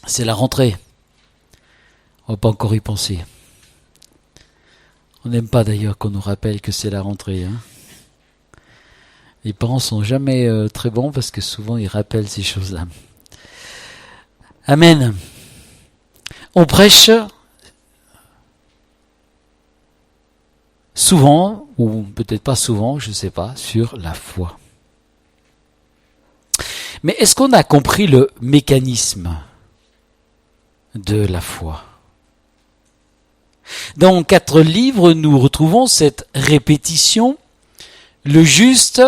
C'est la rentrée. On va pas encore y penser. On n'aime pas d'ailleurs qu'on nous rappelle que c'est la rentrée. Les parents sont jamais très bons parce que souvent ils rappellent ces choses-là. Amen. On prêche souvent, ou peut-être pas souvent, je ne sais pas, sur la foi. Mais est-ce qu'on a compris le mécanisme de la foi ? Dans 4 livres, nous retrouvons cette répétition. Le juste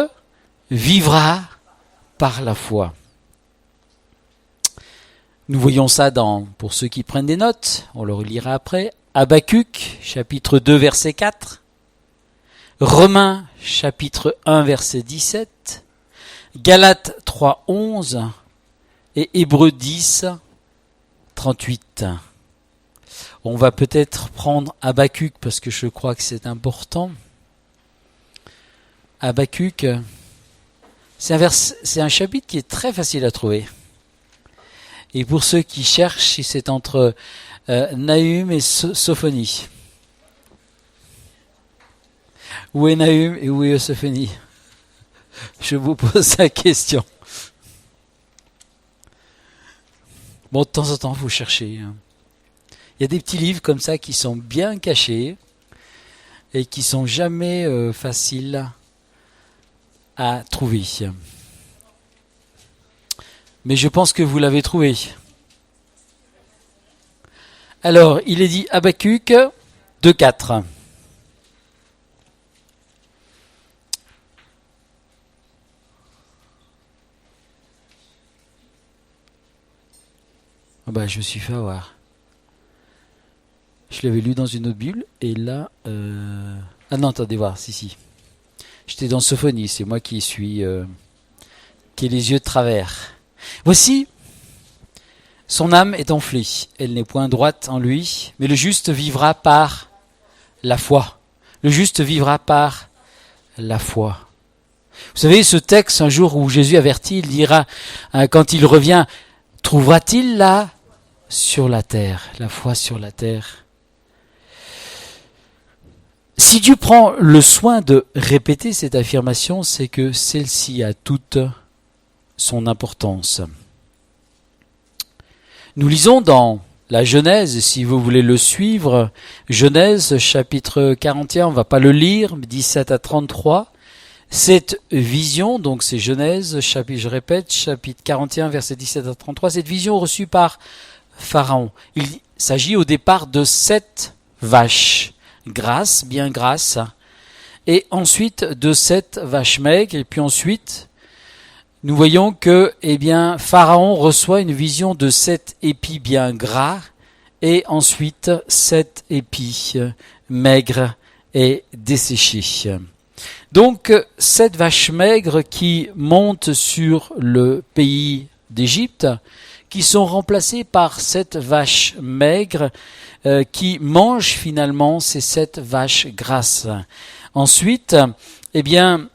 vivra par la foi. Nous voyons ça pour ceux qui prennent des notes, on le relira après. Habakkuk, chapitre 2, verset 4. Romains, chapitre 1, verset 17. Galates 3, 11. Et Hébreux 10, 38. On va peut-être prendre Habakkuk parce que je crois que c'est important. Habakkuk, c'est un chapitre qui est très facile à trouver. Et pour ceux qui cherchent, c'est entre Nahum et Sophonie. Où est Nahum et où est Sophonie ? Je vous pose la question. Bon, de temps en temps, vous cherchez. Il y a des petits livres comme ça qui sont bien cachés et qui sont jamais faciles à trouver. Mais je pense que vous l'avez trouvé. Alors, il est dit Habakkuk 2.4. Je me suis fait avoir. Je l'avais lu dans une autre Bible et là... Ah non, attendez voir, si. J'étais dans Sophonie, c'est moi qui ai les yeux de travers. Voici, son âme est enflée, elle n'est point droite en lui, mais le juste vivra par la foi. Le juste vivra par la foi. Vous savez, ce texte, un jour où Jésus avertit, il dira, quand il revient, trouvera-t-il là sur la terre, la foi sur la terre? Si Dieu prend le soin de répéter cette affirmation, c'est que celle-ci a toute son importance. Nous lisons dans la Genèse, si vous voulez le suivre, Genèse chapitre 41, on ne va pas le lire, 17 à 33, cette vision, donc c'est Genèse, chapitre 41, verset 17 à 33, cette vision reçue par Pharaon. Il s'agit au départ de 7 vaches. Bien grasses, et ensuite de 7 vaches maigres, et puis ensuite, nous voyons que, Pharaon reçoit une vision de 7 épis bien gras, et ensuite 7 épis maigres et desséchés. Donc, 7 vaches maigres qui montent sur le pays d'Égypte, qui sont remplacées par 7 vaches maigres, qui mangent finalement ces 7 vaches grasses. Ensuite,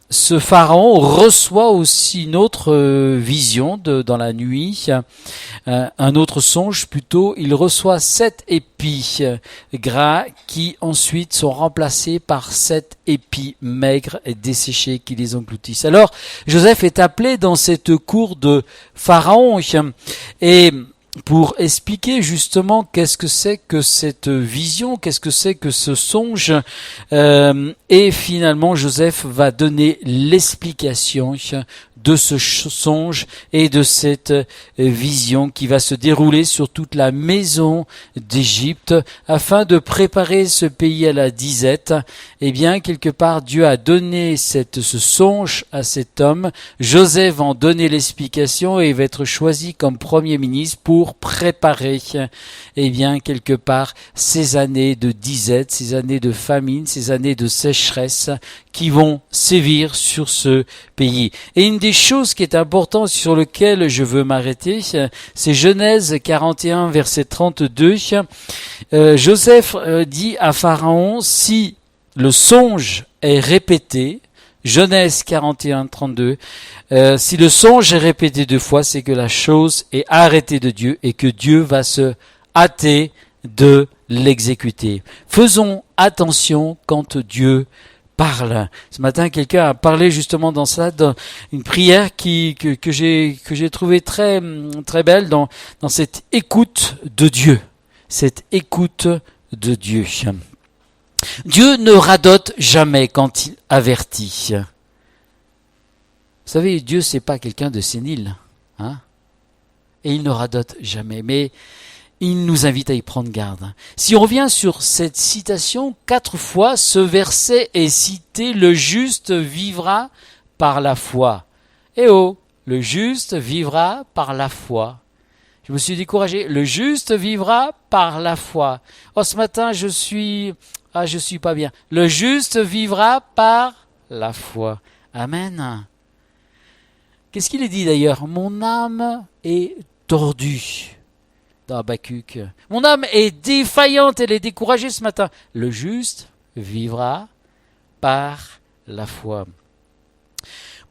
ce pharaon reçoit aussi une autre vision dans la nuit, un autre songe plutôt. Il reçoit 7 épis gras qui ensuite sont remplacés par 7 épis maigres et desséchés qui les engloutissent. Alors, Joseph est appelé dans cette cour de pharaon et pour expliquer justement qu'est-ce que c'est que cette vision, qu'est-ce que c'est que ce songe, et finalement Joseph va donner l'explication de ce songe et de cette vision qui va se dérouler sur toute la maison d'Égypte afin de préparer ce pays à la disette. Quelque part Dieu a donné ce songe à cet homme. Joseph va en donner l'explication et il va être choisi comme premier ministre pour préparer quelque part ces années de disette, ces années de famine, ces années de sécheresse qui vont sévir sur ce pays. Et une des choses qui est importante sur lequel je veux m'arrêter, c'est Genèse 41, verset 32. Joseph dit à Pharaon, si le songe est répété, Genèse 41, 32. Si le songe est répété 2 fois, c'est que la chose est arrêtée de Dieu et que Dieu va se hâter de l'exécuter. Faisons attention quand Dieu parle. Ce matin, quelqu'un a parlé justement dans ça, dans une prière que j'ai trouvé très belle dans cette écoute de Dieu. Cette écoute de Dieu. Dieu ne radote jamais quand il avertit. Vous savez, Dieu c'est pas quelqu'un de sénile, hein? Et il ne radote jamais, mais il nous invite à y prendre garde. Si on revient sur cette citation, 4 fois, ce verset est cité, le juste vivra par la foi. Eh oh, le juste vivra par la foi. Je me suis découragé. Le juste vivra par la foi. Oh, ce matin, je suis pas bien. Le juste vivra par la foi. Amen. Qu'est-ce qu'il est dit d'ailleurs? Mon âme est tordue. Dans Habakkuk. Mon âme est défaillante, elle est découragée ce matin. Le juste vivra par la foi.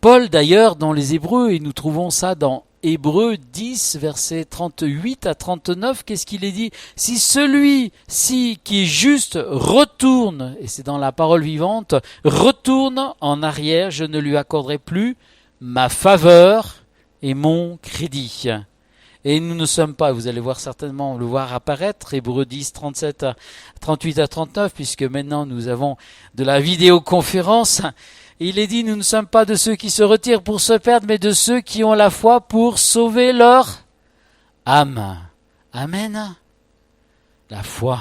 Paul d'ailleurs, dans les Hébreux, et nous trouvons ça dans Hébreux 10, versets 38 à 39, qu'est-ce qu'il est dit? Si celui-ci qui est juste retourne, et c'est dans la parole vivante, retourne en arrière, je ne lui accorderai plus ma faveur et mon crédit. Et nous ne sommes pas, vous allez voir certainement le voir apparaître, Hébreux 10, 38 à 39, puisque maintenant nous avons de la vidéoconférence. Il est dit, nous ne sommes pas de ceux qui se retirent pour se perdre, mais de ceux qui ont la foi pour sauver leur âme. Amen. La foi.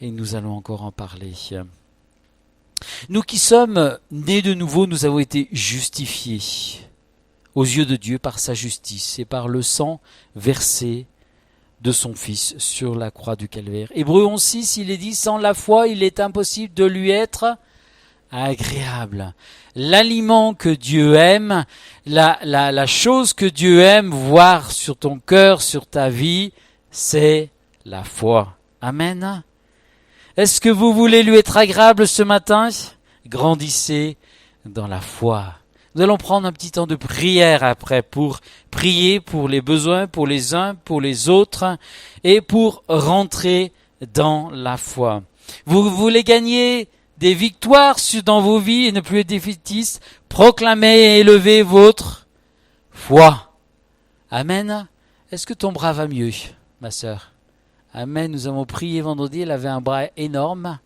Et nous allons encore en parler. Nous qui sommes nés de nouveau, nous avons été justifiés aux yeux de Dieu par sa justice et par le sang versé de son Fils sur la croix du Calvaire. Hébreux 11.6, il est dit, sans la foi, il est impossible de lui être agréable. L'aliment que Dieu aime, la chose que Dieu aime voir sur ton cœur, sur ta vie, c'est la foi. Amen. Est-ce que vous voulez lui être agréable ce matin? Grandissez dans la foi. Nous allons prendre un petit temps de prière après pour prier pour les besoins, pour les uns, pour les autres et pour rentrer dans la foi. Vous voulez gagner des victoires dans vos vies et ne plus être défaitistes, proclamez et élevez votre foi. Amen. Est-ce que ton bras va mieux, ma sœur? Amen. Nous avons prié vendredi, elle avait un bras énorme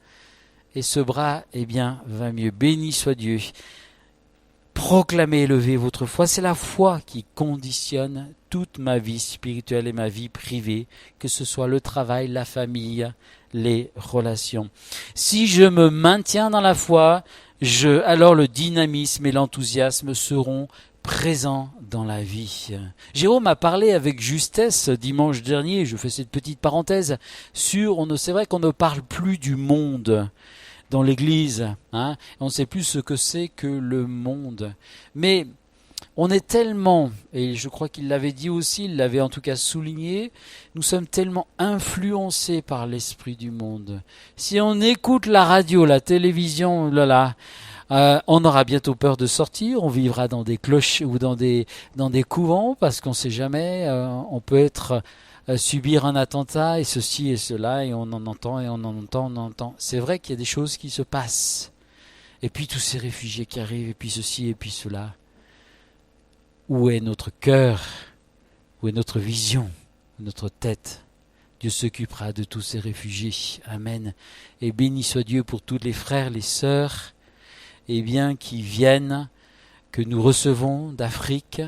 et ce bras, va mieux. Béni soit Dieu. Proclamez, élevez votre foi. C'est la foi qui conditionne toute ma vie spirituelle et ma vie privée, que ce soit le travail, la famille, les relations. Si je me maintiens dans la foi, alors le dynamisme et l'enthousiasme seront présents dans la vie. Jérôme a parlé avec justesse dimanche dernier, je fais cette petite parenthèse, c'est vrai qu'on ne parle plus du monde dans l'église, on ne sait plus ce que c'est que le monde. Mais on est tellement, et je crois qu'il l'avait dit aussi, il l'avait en tout cas souligné, nous sommes tellement influencés par l'esprit du monde. Si on écoute la radio, la télévision, on aura bientôt peur de sortir, on vivra dans des cloches ou dans des couvents, parce qu'on ne sait jamais, on peut subir un attentat et ceci et cela, et on en entend et on en entend. C'est vrai qu'il y a des choses qui se passent. Et puis tous ces réfugiés qui arrivent, et puis ceci et puis cela. Où est notre cœur? Où est notre vision? Notre tête? Dieu s'occupera de tous ces réfugiés. Amen. Et béni soit Dieu pour tous les frères, les sœurs, qui viennent, que nous recevons d'Afrique.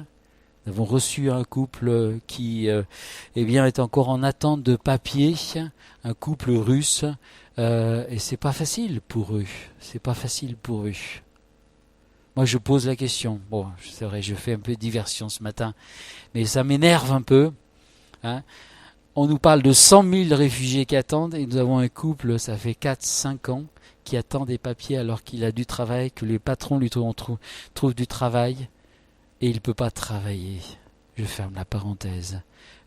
Nous avons reçu un couple qui est encore en attente de papier, un couple russe, et c'est pas facile pour eux. Moi, je pose la question. Bon, c'est vrai, je fais un peu de diversion ce matin, mais ça m'énerve un peu. On nous parle de 100 000 réfugiés qui attendent, et nous avons un couple, ça fait 4-5 ans, qui attend des papiers alors qu'il a du travail, que les patrons lui trouvent du travail. Et il ne peut pas travailler. Je ferme la parenthèse.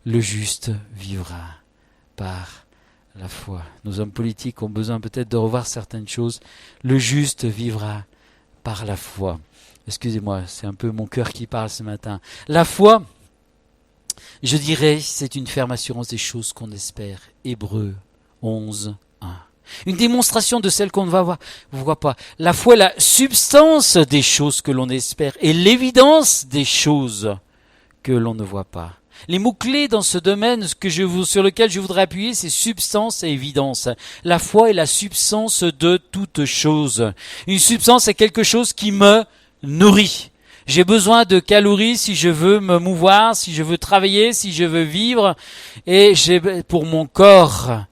Le juste vivra par La foi. Nos hommes politiques ont besoin peut-être de revoir certaines choses. Le juste vivra par la foi. Excusez-moi, c'est un peu mon cœur qui parle ce matin. La foi, je dirais, c'est une ferme assurance des choses qu'on espère. Hébreux 11, 1. Une démonstration de celle qu'on ne voit pas. La foi est la substance des choses que l'on espère et l'évidence des choses que l'on ne voit pas. Les mots-clés dans ce domaine sur lequel je voudrais appuyer, c'est substance et évidence. La foi est la substance de toute chose. Une substance est quelque chose qui me nourrit. J'ai besoin de calories si je veux me mouvoir, si je veux travailler, si je veux vivre, et pour mon corps.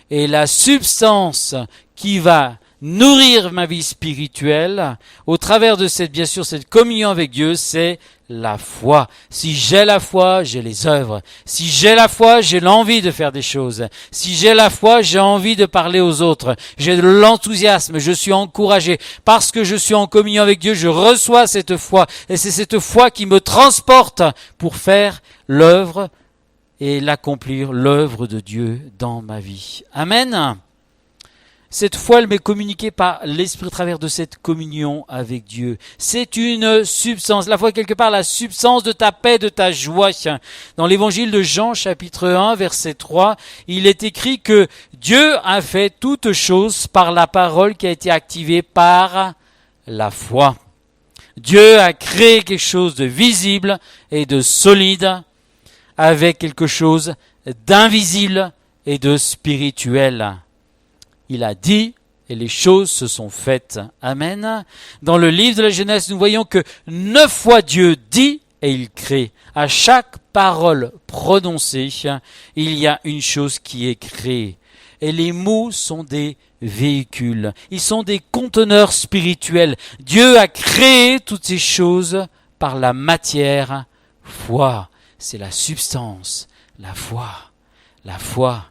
Et la substance qui va nourrir ma vie spirituelle, au travers de bien sûr, cette communion avec Dieu, c'est la foi. Si j'ai la foi, j'ai les œuvres. Si j'ai la foi, j'ai l'envie de faire des choses. Si j'ai la foi, j'ai envie de parler aux autres. J'ai de l'enthousiasme, je suis encouragé. Parce que je suis en communion avec Dieu, je reçois cette foi. Et c'est cette foi qui me transporte pour faire l'œuvre et l'accomplir, l'œuvre de Dieu dans ma vie. Amen. Cette foi, elle m'est communiquée par l'Esprit au travers de cette communion avec Dieu. C'est une substance. La foi, quelque part, la substance de ta paix, de ta joie. Dans l'évangile de Jean, chapitre 1, verset 3, il est écrit que Dieu a fait toutes choses par la parole qui a été activée par la foi. Dieu a créé quelque chose de visible et de solide avec quelque chose d'invisible et de spirituel. Il a dit, et les choses se sont faites. Amen. Dans le livre de la Genèse, nous voyons que 9 fois Dieu dit et il crée. À chaque parole prononcée, il y a une chose qui est créée. Et les mots sont des véhicules. Ils sont des conteneurs spirituels. Dieu a créé toutes ces choses par la matière foi. C'est la substance, la foi, la foi.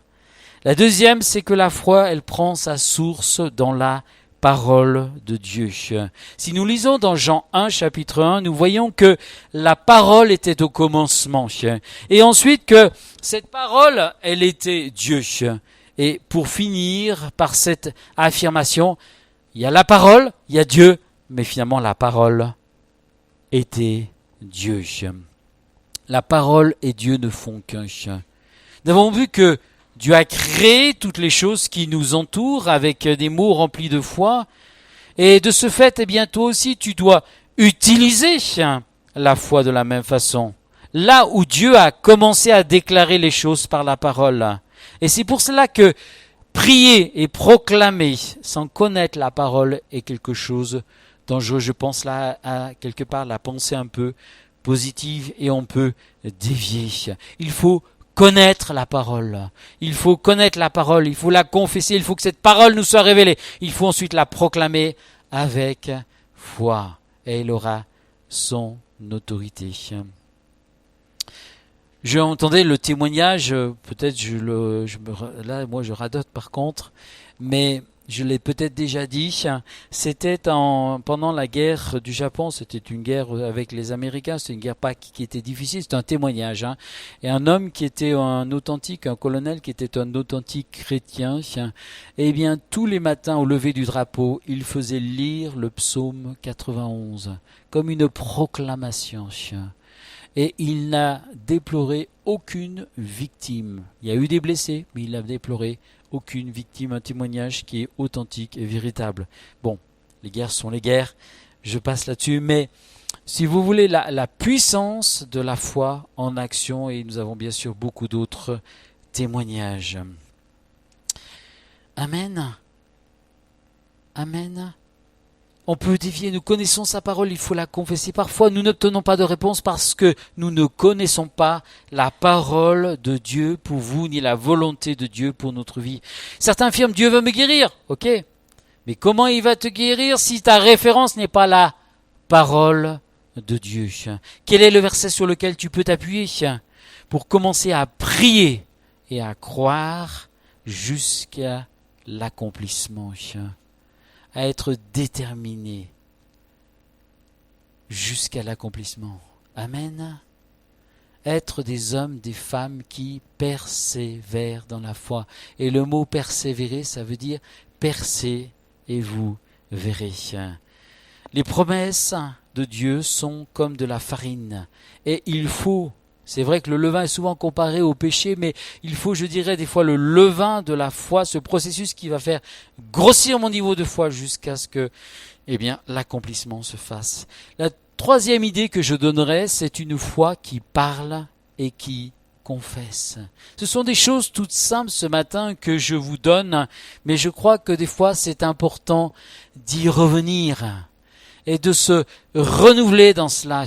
La deuxième, c'est que la foi, elle prend sa source dans la parole de Dieu. Si nous lisons dans Jean 1, chapitre 1, nous voyons que la parole était au commencement. Et ensuite que cette parole, elle était Dieu. Et pour finir par cette affirmation, il y a la parole, il y a Dieu, mais finalement la parole était Dieu. La parole et Dieu ne font qu'un. Nous avons vu que Dieu a créé toutes les choses qui nous entourent avec des mots remplis de foi. Et de ce fait, eh bien, toi aussi, tu dois utiliser la foi de la même façon. Là où Dieu a commencé à déclarer les choses par la parole. Et c'est pour cela que prier et proclamer sans connaître la parole est quelque chose dangereux. Je pense là à quelque part la pensée un peu positive et on peut dévier. Il faut connaître la parole. Il faut connaître la parole, il faut la confesser, il faut que cette parole nous soit révélée. Il faut ensuite la proclamer avec foi et elle aura son autorité. Je entendais le témoignage, peut-être là moi je radote par contre, mais je l'ai peut-être déjà dit, c'était pendant la guerre du Japon, c'était une guerre avec les Américains, c'était une guerre pas qui était difficile, c'était un témoignage. Et un homme qui était un colonel qui était un authentique chrétien, eh bien tous les matins au lever du drapeau, il faisait lire le psaume 91 comme une proclamation. Et il n'a déploré aucune victime. Il y a eu des blessés, mais il n'a déploré aucune victime, un témoignage qui est authentique et véritable. Bon, les guerres sont les guerres, je passe là-dessus, mais si vous voulez la puissance de la foi en action, et nous avons bien sûr beaucoup d'autres témoignages. Amen. Amen. On peut dévier, nous connaissons sa parole, il faut la confesser. Parfois, nous n'obtenons pas de réponse parce que nous ne connaissons pas la parole de Dieu pour vous, ni la volonté de Dieu pour notre vie. Certains affirment, Dieu veut me guérir, ok. Mais comment il va te guérir si ta référence n'est pas la parole de Dieu? Quel est le verset sur lequel tu peux t'appuyer pour commencer à prier et à croire jusqu'à l'accomplissement? À être déterminé jusqu'à l'accomplissement. Amen. être des hommes, des femmes qui persévèrent dans la foi. Et le mot persévérer, ça veut dire percez et vous verrez. Les promesses de Dieu sont comme de la farine. Et il faut, c'est vrai que le levain est souvent comparé au péché, mais il faut, je dirais, des fois le levain de la foi, ce processus qui va faire grossir mon niveau de foi jusqu'à ce que, l'accomplissement se fasse. La troisième idée que je donnerais, c'est une foi qui parle et qui confesse. Ce sont des choses toutes simples ce matin que je vous donne, mais je crois que des fois c'est important d'y revenir et de se renouveler dans cela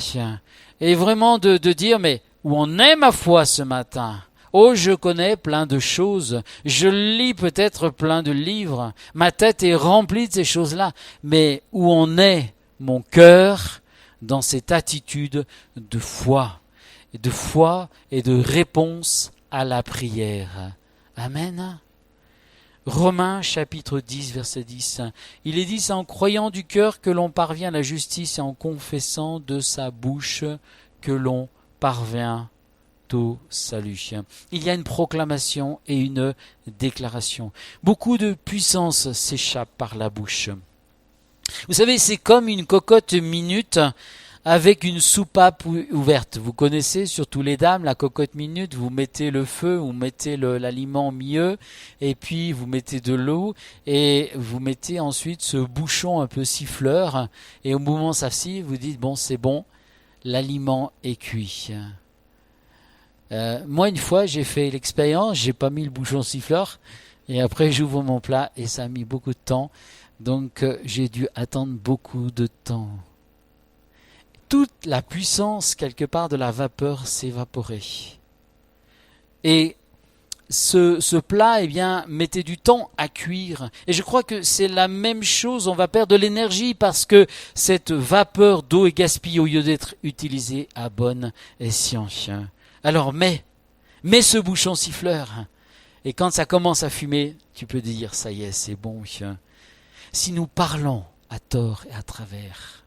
et vraiment de dire mais où en est ma foi ce matin? Oh, je connais plein de choses, je lis peut-être plein de livres, ma tête est remplie de ces choses-là, mais où en est mon cœur dans cette attitude de foi et de réponse à la prière? Amen. Romains chapitre 10 verset 10. Il est dit, c'est en croyant du cœur que l'on parvient à la justice et en confessant de sa bouche que l'on parvient au salut. Il y a une proclamation et une déclaration. Beaucoup de puissance s'échappe par la bouche. Vous savez, c'est comme une cocotte minute avec une soupape ouverte. Vous connaissez, surtout les dames, la cocotte minute, vous mettez le feu, vous mettez l'aliment au milieu, et puis vous mettez de l'eau, et vous mettez ensuite ce bouchon un peu siffleur, et au moment où ça siffle, vous dites, bon, c'est bon, l'aliment est cuit. Moi, une fois, j'ai fait l'expérience, j'ai pas mis le bouchon siffleur, et après j'ouvre mon plat, et ça a mis beaucoup de temps, donc j'ai dû attendre beaucoup de temps. Toute la puissance, quelque part, de la vapeur s'évaporait. Et ce plat, mettait du temps à cuire. Et je crois que c'est la même chose, on va perdre de l'énergie parce que cette vapeur d'eau est gaspillée au lieu d'être utilisée à bon escient. Alors mets ce bouchon siffleur. Et quand ça commence à fumer, tu peux dire, ça y est, c'est bon. Si nous parlons à tort et à travers,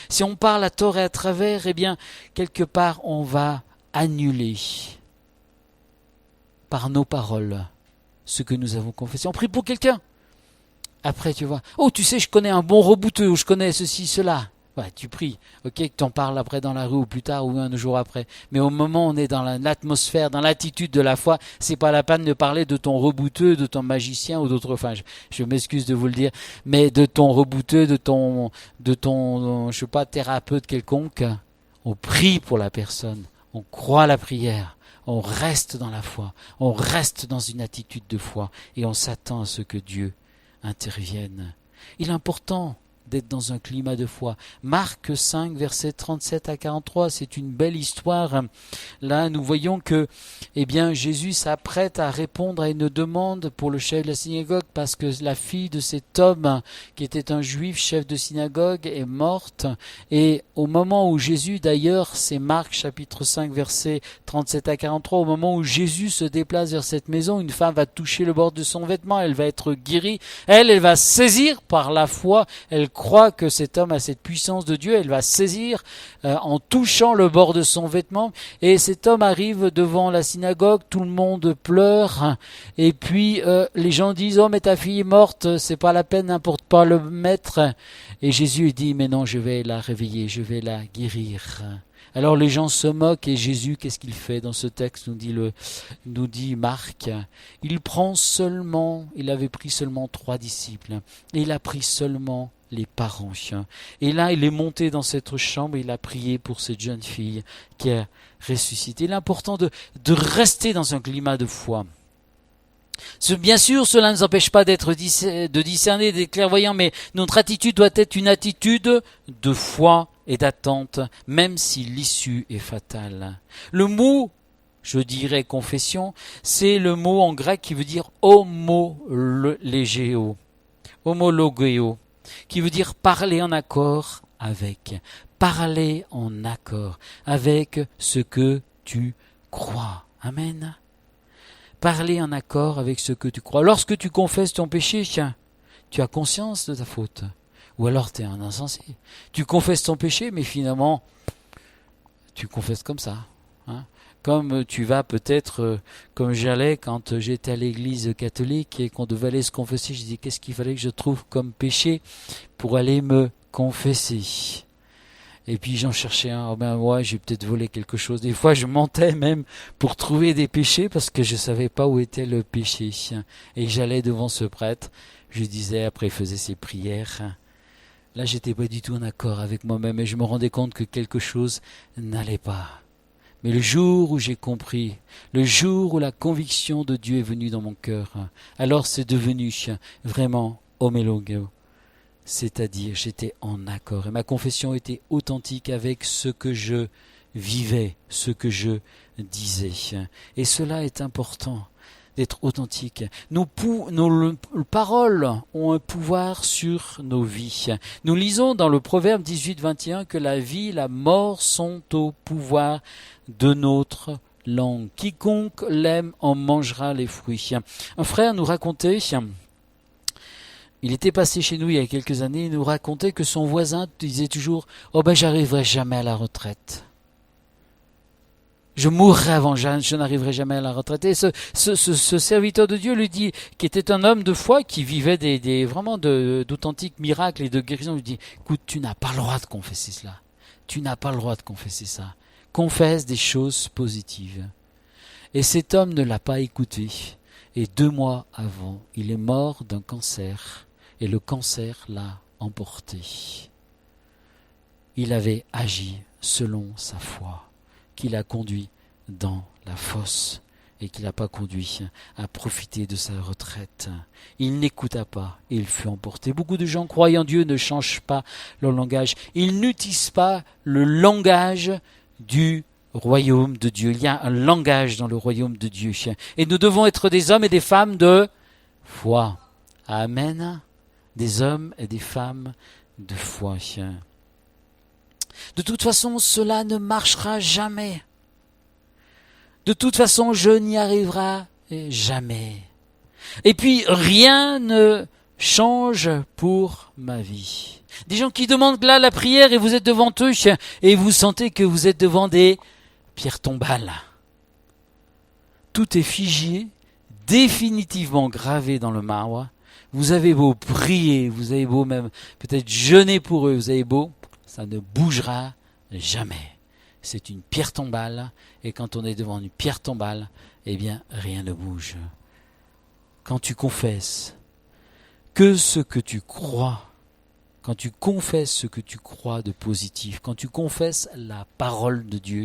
si on parle à tort et à travers, quelque part, on va annuler par nos paroles ce que nous avons confessé. On prie pour quelqu'un. Après, tu vois, oh, tu sais, je connais un bon rebouteux, ou je connais ceci, cela. Ouais, tu pries, ok, que t'en parles après dans la rue ou plus tard ou un jour après. Mais au moment où on est dans l'atmosphère, dans l'attitude de la foi, c'est pas la peine de parler de ton rebouteux, de ton magicien ou d'autres. Enfin, je m'excuse de vous le dire, mais de ton rebouteux, de ton, je sais pas, thérapeute quelconque. On prie pour la personne, on croit à la prière, on reste dans la foi, on reste dans une attitude de foi et on s'attend à ce que Dieu intervienne. Il est important d'être dans un climat de foi. Marc 5, versets 37 à 43, c'est une belle histoire. Là, nous voyons que Jésus s'apprête à répondre à une demande pour le chef de la synagogue parce que la fille de cet homme, qui était un juif, chef de synagogue, est morte. Et au moment où Jésus, d'ailleurs, c'est Marc chapitre 5, versets 37 à 43, au moment où Jésus se déplace vers cette maison, une femme va toucher le bord de son vêtement, elle va être guérie. Elle va saisir par la foi, elle croit que cet homme a cette puissance de Dieu, elle va saisir en touchant le bord de son vêtement, et cet homme arrive devant la synagogue, tout le monde pleure, et puis les gens disent, oh mais ta fille est morte, c'est pas la peine, n'importe pas le mettre, et Jésus dit, mais non, je vais la réveiller, je vais la guérir. Alors les gens se moquent, et Jésus, qu'est-ce qu'il fait dans ce texte, nous dit Marc, il avait pris seulement 3 disciples, et il a pris seulement les parents. Et là, il est monté dans cette chambre, il a prié pour cette jeune fille qui a ressuscité. Il est important de rester dans un climat de foi. Bien sûr, cela ne nous empêche pas de discerner, d'être clairvoyants, mais notre attitude doit être une attitude de foi et d'attente, même si l'issue est fatale. Le mot, je dirais confession, c'est le mot en grec qui veut dire homologeo, qui veut dire parler en accord avec ce que tu crois. Amen. Parler en accord avec ce que tu crois. Lorsque tu confesses ton péché, tu as conscience de ta faute. Ou alors tu es un insensé. Tu confesses ton péché, mais finalement, tu confesses comme ça. comme tu vas peut-être, comme j'allais quand j'étais à l'église catholique et qu'on devait aller se confesser, je dis qu'est-ce qu'il fallait que je trouve comme péché pour aller me confesser. Et puis j'en cherchais un, ouais, j'ai peut-être volé quelque chose. Des fois je mentais même pour trouver des péchés parce que je savais pas où était le péché. Et j'allais devant ce prêtre, je disais, après il faisait ses prières. Là j'étais pas du tout en accord avec moi-même et je me rendais compte que quelque chose n'allait pas. Mais le jour où j'ai compris, le jour où la conviction de Dieu est venue dans mon cœur, alors c'est devenu vraiment homelogeo. C'est-à-dire, j'étais en accord. Et ma confession était authentique avec ce que je vivais, ce que je disais. Et cela est important, d'être authentique. Nos paroles ont un pouvoir sur nos vies. Nous lisons dans le Proverbe 18-21 que la vie et la mort sont au pouvoir de notre langue. Quiconque l'aime en mangera les fruits. Un frère nous racontait... Il était passé chez nous il y a quelques années, il nous racontait que son voisin disait toujours « Oh ben j'arriverai jamais à la retraite. Je mourrai avant, je n'arriverai jamais à la retraite. » Et ce serviteur de Dieu lui dit, qui était un homme de foi, qui vivait vraiment d'authentiques miracles et de guérisons, lui dit « Écoute, tu n'as pas le droit de confesser cela. Tu n'as pas le droit de confesser ça. Confesse des choses positives. » Et cet homme ne l'a pas écouté. Et 2 mois avant, il est mort d'un cancer. Et le cancer l'a emporté. Il avait agi selon sa foi, qui l'a conduit dans la fosse et qui l'a pas conduit à profiter de sa retraite. Il n'écouta pas et il fut emporté. Beaucoup de gens croyant en Dieu ne changent pas leur langage. Ils n'utilisent pas le langage du royaume de Dieu. Il y a un langage dans le royaume de Dieu. Et nous devons être des hommes et des femmes de foi. Amen. Des hommes et des femmes de foi. De toute façon, cela ne marchera jamais. De toute façon, je n'y arriverai jamais. Et puis, rien ne change pour ma vie. Des gens qui demandent là la prière et vous êtes devant eux et vous sentez que vous êtes devant des pierres tombales. Tout est figé, définitivement gravé dans le marbre. Vous avez beau prier, vous avez beau même peut-être jeûner pour eux, vous avez beau, ça ne bougera jamais. C'est une pierre tombale, et quand on est devant une pierre tombale, eh bien rien ne bouge. Quand tu confesses que ce que tu crois, quand tu confesses ce que tu crois de positif, quand tu confesses la parole de Dieu,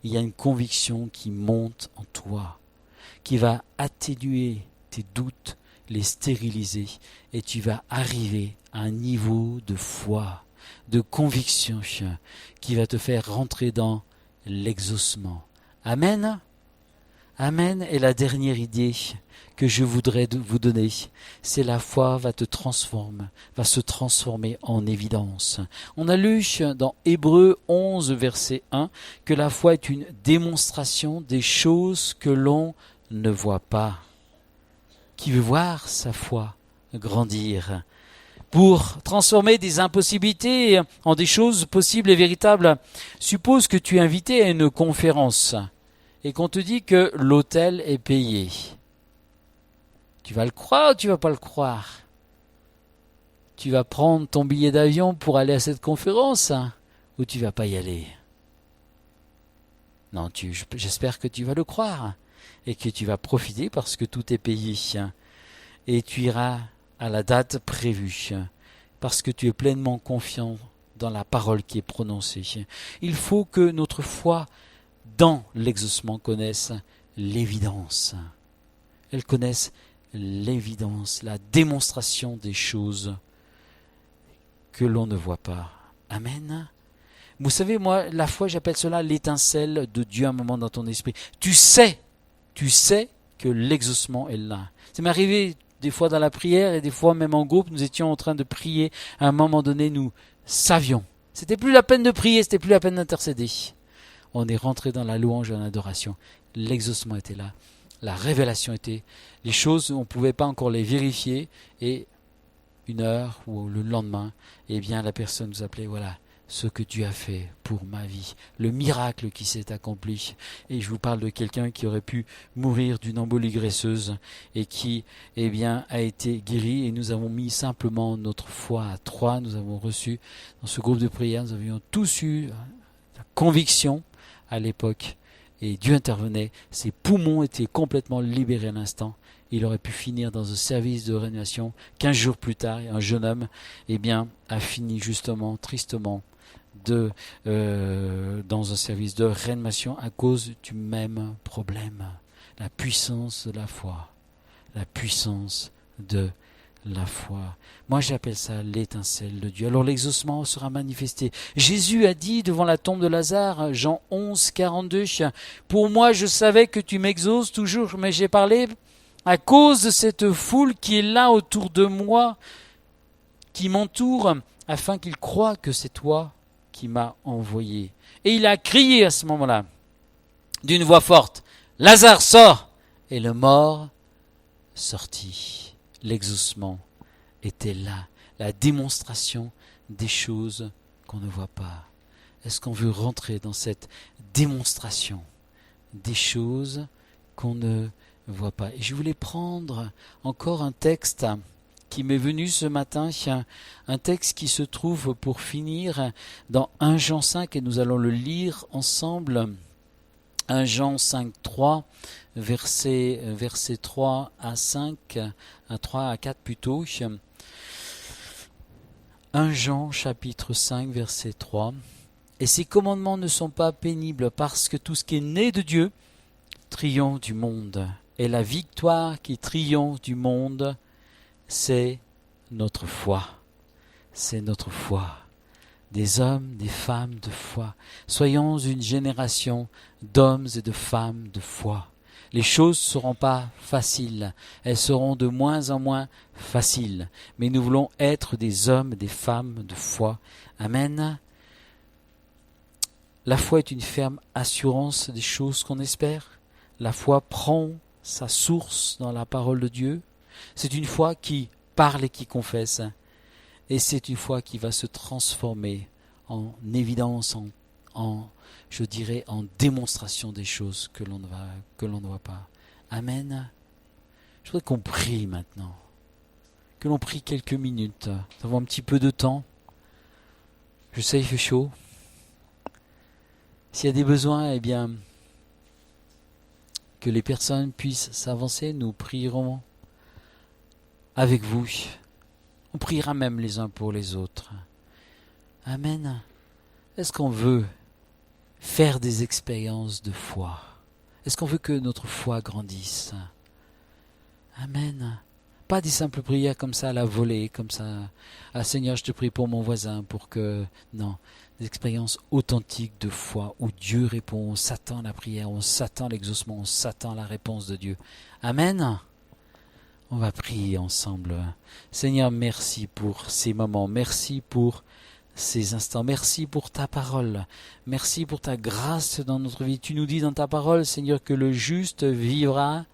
il y a une conviction qui monte en toi, qui va atténuer tes doutes, les stériliser, et tu vas arriver à un niveau de foi, de conviction qui va te faire rentrer dans l'exaucement. Amen. Amen. Et la dernière idée que je voudrais vous donner, c'est la foi va se transformer en évidence. On a lu dans Hébreux 11, verset 1, que la foi est une démonstration des choses que l'on ne voit pas. Qui veut voir sa foi grandir? Pour transformer des impossibilités en des choses possibles et véritables, suppose que tu es invité à une conférence et qu'on te dit que l'hôtel est payé. Tu vas le croire ou tu vas pas le croire? Tu vas prendre ton billet d'avion pour aller à cette conférence ou tu vas pas y aller? Non, j'espère que tu vas le croire et que tu vas profiter parce que tout est payé. Et tu iras à la date prévue parce que tu es pleinement confiant dans la parole qui est prononcée. Il faut que notre foi dans l'exaucement connaisse l'évidence. Elle connaisse l'évidence, la démonstration des choses que l'on ne voit pas. Amen. Vous savez, moi, la foi, j'appelle cela l'étincelle de Dieu à un moment dans ton esprit. Tu sais que l'exaucement est là. Ça m'est arrivé des fois dans la prière et des fois même en groupe, nous étions en train de prier. À un moment donné, nous savions. C'était plus la peine de prier, c'était plus la peine d'intercéder. On est rentré dans la louange et l'adoration. L'exaucement était là. La révélation était. Les choses, on ne pouvait pas encore les vérifier. Et 1 heure ou le lendemain, eh bien, la personne nous appelait, voilà, ce que tu as fait pour ma vie, le miracle qui s'est accompli. Et je vous parle de quelqu'un qui aurait pu mourir d'une embolie graisseuse et qui, a été guéri. Et nous avons mis simplement notre foi à 3. Nous avons reçu dans ce groupe de prière, nous avions tous eu la conviction à l'époque. Et Dieu intervenait, ses poumons étaient complètement libérés à l'instant. Il aurait pu finir dans un service de réanimation. 15 jours plus tard, un jeune homme a fini justement, tristement, dans un service de réanimation à cause du même problème. La puissance de la foi. La puissance de la foi. Moi j'appelle ça l'étincelle de Dieu. Alors l'exaucement sera manifesté. Jésus a dit devant la tombe de Lazare, Jean 11, 42, « Pour moi je savais que tu m'exauces toujours, mais j'ai parlé à cause de cette foule qui est là autour de moi, qui m'entoure, afin qu'ils croient que c'est toi qui m'as envoyé. » Et il a crié à ce moment-là, d'une voix forte, « Lazare, sors !» Et le mort sortit. L'exaucement était là, la démonstration des choses qu'on ne voit pas. Est-ce qu'on veut rentrer dans cette démonstration des choses qu'on ne voit pas? Et je voulais prendre encore un texte qui m'est venu ce matin, un texte qui se trouve pour finir dans 1 Jean 5 et nous allons le lire ensemble. 1 Jean 5, 3, versets 3 à 5, à 3 à 4 plutôt. 1 Jean chapitre 5, verset 3. Et ces commandements ne sont pas pénibles parce que tout ce qui est né de Dieu triomphe du monde. Et la victoire qui triomphe du monde, c'est notre foi. C'est notre foi. Des hommes, des femmes de foi. Soyons une génération d'hommes et de femmes de foi. Les choses ne seront pas faciles, elles seront de moins en moins faciles, mais nous voulons être des hommes et des femmes de foi. Amen. La foi est une ferme assurance des choses qu'on espère. La foi prend sa source dans la parole de Dieu. C'est une foi qui parle et qui confesse. Et c'est une foi qui va se transformer en évidence, en démonstration des choses que l'on ne voit pas. Amen. Je voudrais qu'on prie maintenant. Que l'on prie quelques minutes. Nous avons un petit peu de temps. Je sais, il fait chaud. S'il y a des besoins, que les personnes puissent s'avancer, nous prierons avec vous. On priera même les uns pour les autres. Amen. Est-ce qu'on veut faire des expériences de foi? Est-ce qu'on veut que notre foi grandisse? Amen. Pas des simples prières comme ça à la volée, comme ça. Ah Seigneur, je te prie pour mon voisin, pour que... Non, des expériences authentiques de foi où Dieu répond, on s'attend à la prière, on s'attend à l'exaucement, on s'attend à la réponse de Dieu. Amen. On va prier ensemble. Seigneur, merci pour ces moments, merci pour ces instants, merci pour ta parole, merci pour ta grâce dans notre vie. Tu nous dis dans ta parole, Seigneur, que le juste vivra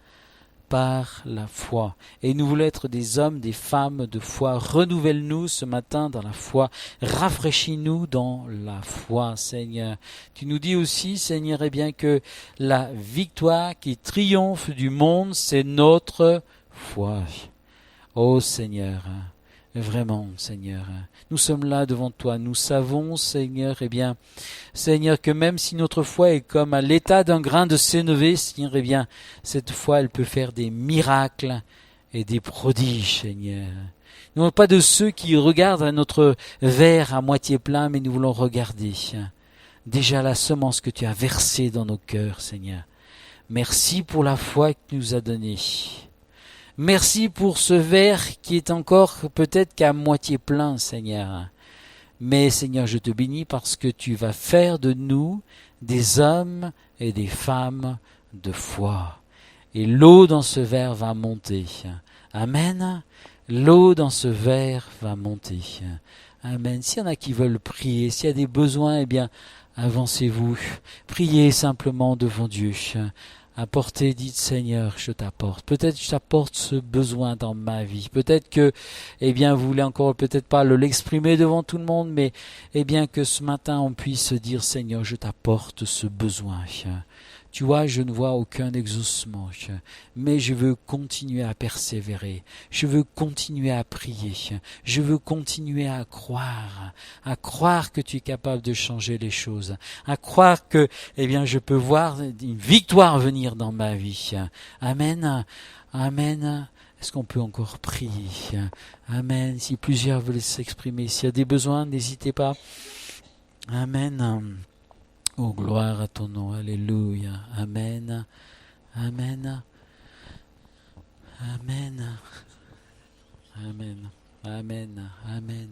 par la foi. Et nous voulons être des hommes, des femmes de foi. Renouvelle-nous ce matin dans la foi. Rafraîchis-nous dans la foi, Seigneur. Tu nous dis aussi, Seigneur, que la victoire qui triomphe du monde, c'est notre foi. Oh Seigneur, vraiment Seigneur, nous sommes là devant toi, nous savons Seigneur, Seigneur, que même si notre foi est comme à l'état d'un grain de sénévé, Seigneur, cette foi elle peut faire des miracles et des prodiges, Seigneur. Nous ne sommes pas de ceux qui regardent à notre verre à moitié plein, mais nous voulons regarder déjà la semence que tu as versée dans nos cœurs, Seigneur. Merci pour la foi que tu nous as donnée. Merci pour ce verre qui est encore peut-être qu'à moitié plein, Seigneur. Mais Seigneur, je te bénis parce que tu vas faire de nous des hommes et des femmes de foi. Et l'eau dans ce verre va monter. Amen. L'eau dans ce verre va monter. Amen. S'il y en a qui veulent prier, s'il y a des besoins, avancez-vous. Priez simplement devant Dieu. Apportez, dites Seigneur, je t'apporte. Peut-être je t'apporte ce besoin dans ma vie. Peut-être que, eh bien, vous voulez encore peut-être pas l'exprimer devant tout le monde, mais eh bien que ce matin on puisse dire Seigneur, je t'apporte ce besoin. Tu vois, je ne vois aucun exaucement, mais je veux continuer à persévérer, je veux continuer à prier, je veux continuer à croire que tu es capable de changer les choses, à croire que, eh bien, je peux voir une victoire venir dans ma vie. Amen, amen. Est-ce qu'on peut encore prier? Amen. Si plusieurs veulent s'exprimer, s'il y a des besoins, n'hésitez pas. Amen. Oh, gloire à ton nom, alléluia, amen, amen, amen, amen, amen, amen.